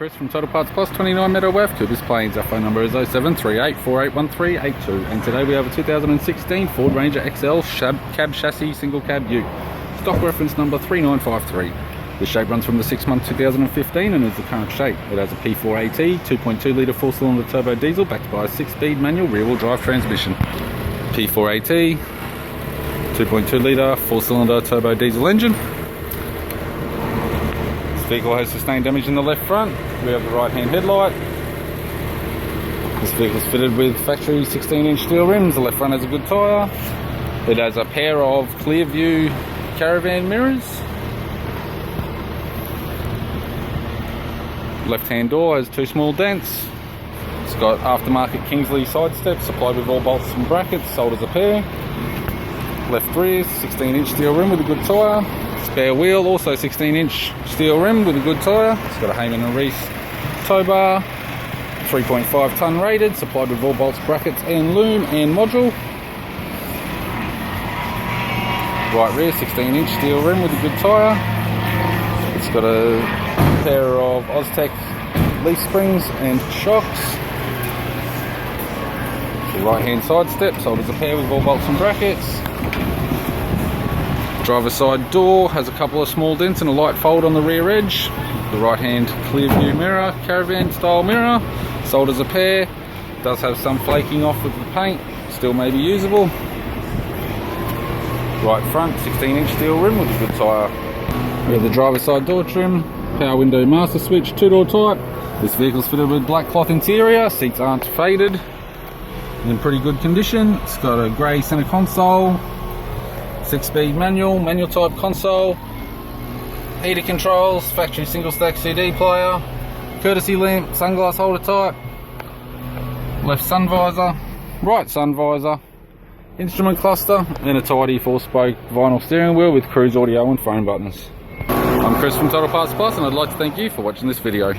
Chris from Total Parts Plus, 29 Meadow Ave, Coopers Plains. Our phone number is 0738 481382, and today we have a 2016 Ford Ranger XL cab chassis single cab ute. Stock reference number 3953. This shape runs from the 6-month 2015 and is the current shape. It has a P4AT 2.2 litre 4-cylinder turbo diesel backed by a 6-speed manual rear-wheel drive transmission. P4AT 2.2 litre 4-cylinder turbo diesel engine. This vehicle has sustained damage in the left front. We have the right hand headlight. This vehicle is fitted with factory 16-inch steel rims. The left front has a good tyre. It has a pair of Clearview caravan mirrors. Left hand door has 2 small dents. It's got aftermarket Kingsley sidesteps supplied with all bolts and brackets, sold as a pair. Left rear, 16-inch steel rim with a good tyre. Spare wheel, also 16-inch steel rim with a good tyre. It's got a Heyman and Reese tow bar. 3.5 tonne rated, supplied with all bolts, brackets and loom and module. Right rear, 16-inch steel rim with a good tyre. It's got a pair of Oztec leaf springs and shocks. The right hand side step, sold as a pair with all bolts and brackets. Driver's side door has a couple of small dents and a light fold on the rear edge. The right hand Clearview mirror, caravan style mirror, sold as a pair. Does have some flaking off with the paint, still may be usable. Right front, 16-inch steel rim with a good tyre. We have the driver's side door trim, power window master switch, 2-door type. This vehicle's fitted with black cloth interior, seats aren't faded, in pretty good condition. It's got a grey centre console, 6-speed manual type console, heater controls, factory single stack CD player, courtesy lamp, sunglass holder type, left sun visor, right sun visor, instrument cluster, and a tidy 4-spoke vinyl steering wheel with cruise audio and phone buttons. I'm Chris from Total Parts Plus, and I'd like to thank you for watching this video.